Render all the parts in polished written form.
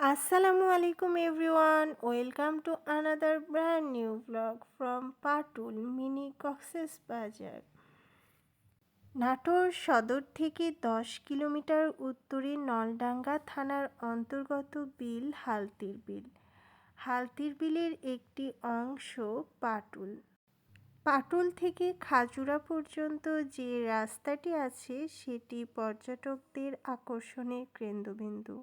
Assalamu alaikum everyone. Welcome to another brand new vlog from Patul Mini Cox's Bazar. Natore সদর থেকে 10 kilometre উত্তরে নলডাঙ্গা থানার অন্তর্গত বিল হালতির বিল। হালতির বিলের একটি অংশ পাটুল। পাটুল থেকে খাজুরা পর্যন্ত যে রাস্তাটি আছে সেটি পর্যটকদের আকর্ষণের কেন্দ্রবিন্দু।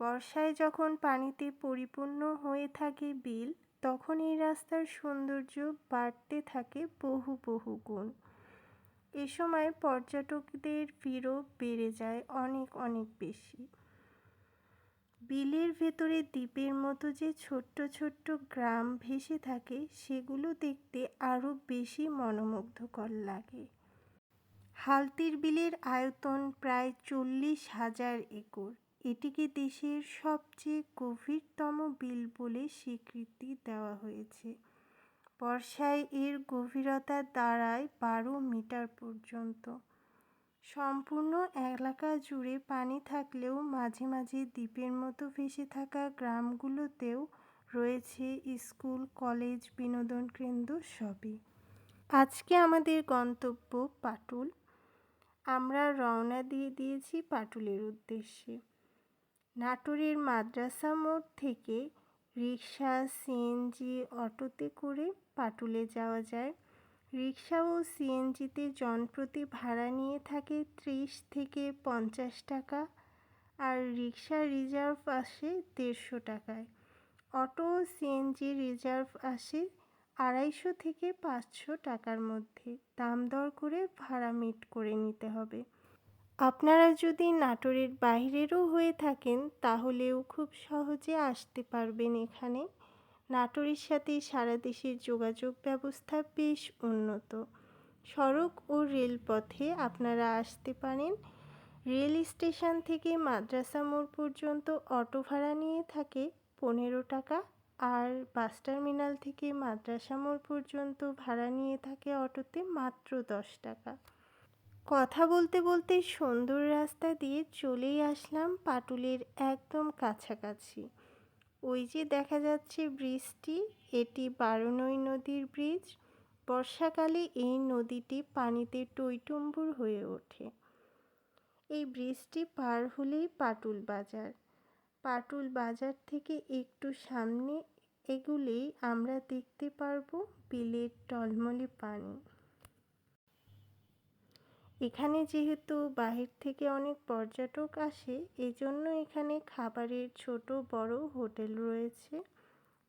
বর্ষায় যখন পানিতে পরিপূর্ণ হয়ে থাকে বিল, তখন এই রাস্তার সৌন্দর্য বাড়তে থাকে বহু বহু গুণ। এ সময় পর্যটকদের ভিড়ও বেড়ে যায় অনেক অনেক বেশি। বিলের ভেতরে দ্বীপের মতো যে ছোট্ট ছোট্ট গ্রাম ভেসে থাকে, সেগুলো দেখতে আরও বেশি মনোমুগ্ধকর লাগে। হালতির বিলের আয়তন প্রায় 40,000 একর। এটিকে দেশের সবচেয়ে গভীরতম বিল বলে স্বীকৃতি দেওয়া হয়েছে। বর্ষায় এর গভীরতা দাঁড়ায় 12 মিটার পর্যন্ত। সম্পূর্ণ এলাকা জুড়ে পানি থাকলেও মাঝে মাঝে দ্বীপের মতো ভেসে থাকা গ্রামগুলোতেও রয়েছে স্কুল, কলেজ, বিনোদন কেন্দ্র সবই। আজকে আমাদের গন্তব্য পাটুল। আমরা রওনা দিয়ে দিয়েছি পাটুলের উদ্দেশ্যে। নাটোরের মাদ্রাসা মোড় থেকে রিকশা, সিএনজি, অটোতে করে পাটুলে যাওয়া যায়। রিকশা ও সিএনজিতে জনপ্রতি ভাড়া নিয়ে থাকে 30 থেকে 50 টাকা, আর রিকশা রিজার্ভ আসে 150 টাকায়। অটো ও সিএনজি রিজার্ভ আসে 250 থেকে 500 টাকার মধ্যে। দাম দর করে ভাড়া মিট করে নিতে হবে। আপনারা যদি নাটোরের বাইরেরও হয়ে থাকেন তাহলেও খুব সহজে আসতে পারবেন এখানে। নাটোরের সাথে সারা দেশের যোগাযোগ ব্যবস্থা বেশ উন্নত। সড়ক ও রেলপথে আপনারা আসতে পারেন। রেল স্টেশন থেকে মাদ্রাসা মোড় পর্যন্ত অটো ভাড়া নিয়ে থাকে 15 টাকা, আর বাস টার্মিনাল থেকে মাদ্রাসা মোড় পর্যন্ত ভাড়া নিয়ে থাকে অটোতে মাত্র 10 টাকা। কথা বলতে বলতে সুন্দর রাস্তা দিয়ে চলেই আসলাম পাটুলের একদম কাছাকাছি। ওই যে দেখা যাচ্ছে ব্রিজটি, এটি বারনই নদীর ব্রিজ। বর্ষাকালে এই নদীটি পানিতে টইটুম্বুর হয়ে ওঠে। এই ব্রিজটি পার হলেই পাটুল বাজার। পাটুল বাজার থেকে একটু সামনে এগুলেই আমরা দেখতে পারবো বিলের টলমলে পানি। এখানে যেহেতু বাহির থেকে অনেক পর্যটক আসে, এজন্য এখানে খাবারের ছোট বড় হোটেল রয়েছে,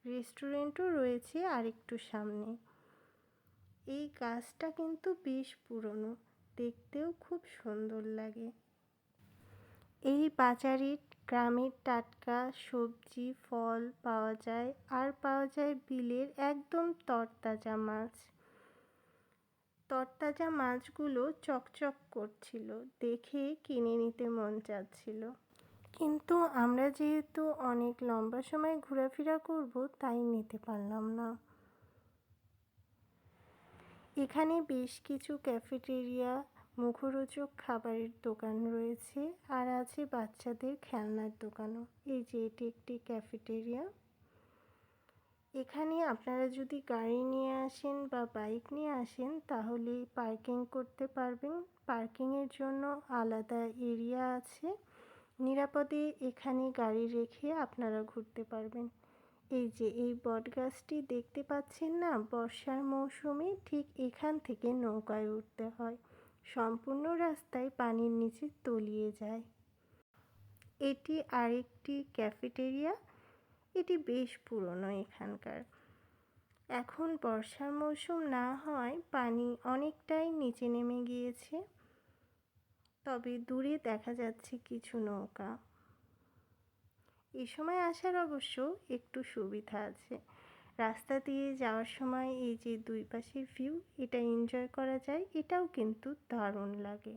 রেস্টুরেন্টও রয়েছে আরেকটু সামনে। এই গাছটা কিন্তু বেশ পুরনো, দেখতেও খুব সুন্দর লাগে। এই বাজারে গ্রামের টাটকা সবজি, ফল পাওয়া যায়, আর পাওয়া যায় বিলের একদম তরতাজা মাছ। তরতাজা মাছগুলো চকচক করছিল, দেখে কিনে নিতে মন চাচ্ছিল। কিন্তু আমরা যেহেতু অনেক লম্বা সময় ঘোরাফেরা করব, তাই নিতে পারলাম না। এখানে বেশ কিছু ক্যাফেটেরিয়া, মুখরোচক খাবারের দোকান রয়েছে, আর আছে বাচ্চাদের খেলনার দোকানও। এই যে এটি একটি ক্যাফেটেরিয়া। এখানে আপনারা যদি গাড়ি নিয়ে আসেন বা বাইক নিয়ে আসেন তাহলে পার্কিং করতে পারবেন। পার্কিংয়ের জন্য আলাদা এরিয়া আছে। নিরাপদে এখানে গাড়ি রেখে আপনারা ঘুরতে পারবেন। এই যে এই বটগাছটি দেখতে পাচ্ছেন না, বর্ষার মৌসুমে ঠিক এখান থেকে নৌকায় উঠতে হয়। সম্পূর্ণ রাস্তায় পানির নিচে তলিয়ে যায়। এটি আরেকটি ক্যাফেটেরিয়া। এটি বেশ পুরনো এখানকার। এখন বর্ষার মৌসুম না হওয়ায় পানি অনেকটাই নিচে নেমে গিয়েছে, তবে দূরে দেখা যাচ্ছে কিছু নৌকা। এই সময় আসার অবশ্য একটু সুবিধা আছে। রাস্তা দিয়ে যাওয়ার সময় এই যে দুই পাশের ভিউ, এটা এনজয় করা যায়, এটাও কিন্তু দারুণ লাগে।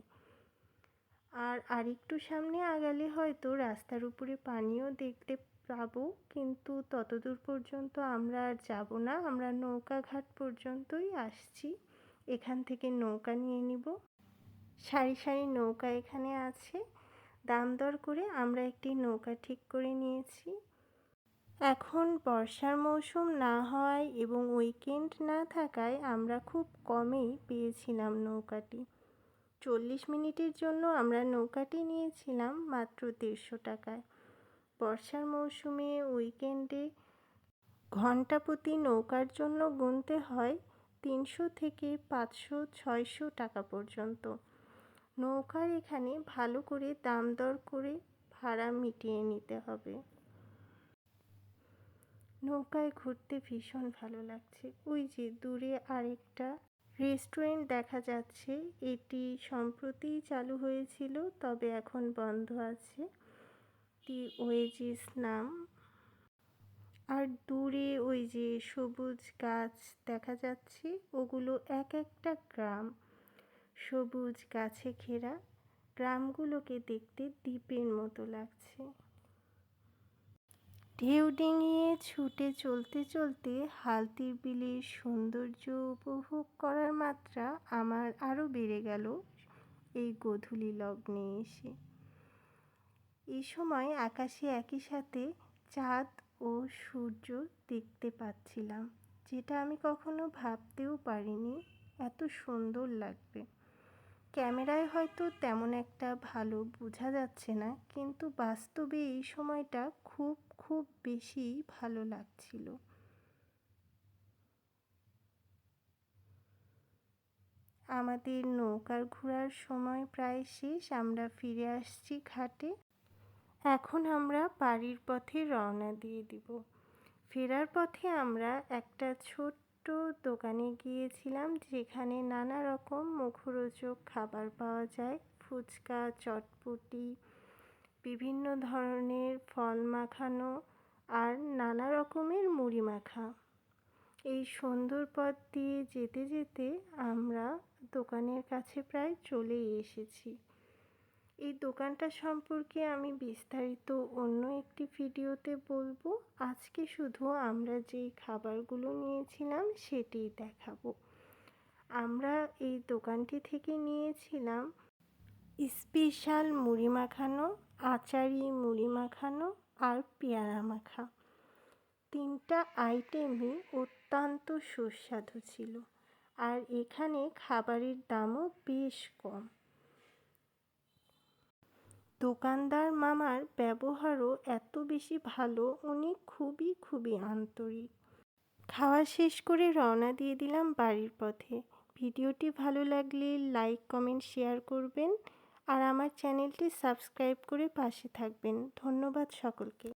আর আরেকটু সামনে আগালে হয়তো রাস্তার উপরে পানিও দেখতে পাবো, কিন্তু ততদূর পর্যন্ত আমরা আর যাব না। আমরা নৌকা ঘাট পর্যন্তই আসছি, এখান থেকে নৌকা নিয়ে নিব। সারি সারি নৌকা এখানে আছে, দাম দর করে আমরা একটি নৌকা ঠিক করে নিয়েছি। এখন বর্ষার মৌসুম না হওয়ায় এবং উইকেন্ড না থাকায় আমরা খুব কমেই পেয়েছিলাম নৌকাটি। 40 মিনিটের জন্য আমরা নৌকাটি নিয়েছিলাম মাত্র 150 টাকায়। বর্ষার মৌসুমে উইকেন্ডে ঘণ্টাপ্রতি নৌকার জন্য গুনতে হয় 300 থেকে 500-600 টাকা পর্যন্ত। নৌকার এখানে ভালো করে দাম দর করে ভাড়া মিটিয়ে নিতে হবে। নৌকায় ঘুরতে ভীষণ ভালো লাগছে। ওই যে দূরে আরেকটা রেস্টুরেন্ট দেখা যাচ্ছে, এটি সম্প্রতি চালু হয়েছিল, তবে এখন বন্ধ আছে। দি ওয়েজিস নাম। আর দূরে ওই যে সবুজ গাছ দেখা যাচ্ছে, ওগুলো এক একটা গ্রাম, সবুজ গাছে ঘেরা। গ্রামগুলোকে দেখতে দ্বীপের মতো লাগছে। ঢেউ ডিঙিয়ে ছুটে চলতে চলতে হালতির বিলের সৌন্দর্য উপভোগ করার মাত্রা আমার আরও বেড়ে গেল এই গোধূলি লগ্নে এসে। এই সময় আকাশে একই সাথে চাঁদ ও সূর্য দেখতে পাচ্ছিলাম, যেটা আমি কখনো ভাবতেও পারিনি এত সুন্দর লাগবে। ক্যামেরায় হয়তো তেমন একটা ভালো বোঝা যাচ্ছে না, কিন্তু বাস্তবে এই সময়টা খুব খুব বেশি ভালো লাগছিল। আমাদের নৌকার ঘোরার সময় প্রায় শেষ, আমরা ফিরে আসছি ঘাটে। এখন আমরা বাড়ির পথে রওনা দিয়ে দিব। ফেরার পথে আমরা একটা ছোট্ট দোকানে গিয়েছিলাম, যেখানে নানা রকম মুখরোচক খাবার পাওয়া যায়। ফুচকা, চটপটি, বিভিন্ন ধরনের ফল মাখানো আর নানা রকমের মুড়ি মাখা। এই সুন্দর পথ দিয়ে যেতে যেতে আমরা দোকানের কাছে প্রায় চলেই এসেছি। এই দোকানটা সম্পর্কে আমি বিস্তারিত অন্য একটি ভিডিওতে বলবো। আজকে শুধু আমরা যেই খাবারগুলো নিয়েছিলাম সেটিই দেখাবো। আমরা এই দোকানটি থেকে নিয়েছিলাম স্পেশাল মুড়ি মাখানো, আচারি মুড়ি মাখানো আর পেয়ারা মাখা। 3টা আইটেমই অত্যন্ত সুস্বাদু ছিল, আর এখানে খাবারের দামও বেশ কম। দোকানদার মামার ব্যবহারও এত বেশি ভালো, উনি খুবই খুবই আন্তরিক। খাওয়া শেষ করে রওনা দিয়ে দিলাম বাড়ির পথে। ভিডিওটি ভালো লাগলে লাইক, কমেন্ট, শেয়ার করবেন আর আমার চ্যানেলটি সাবস্ক্রাইব করে পাশে থাকবেন। ধন্যবাদ সকলকে।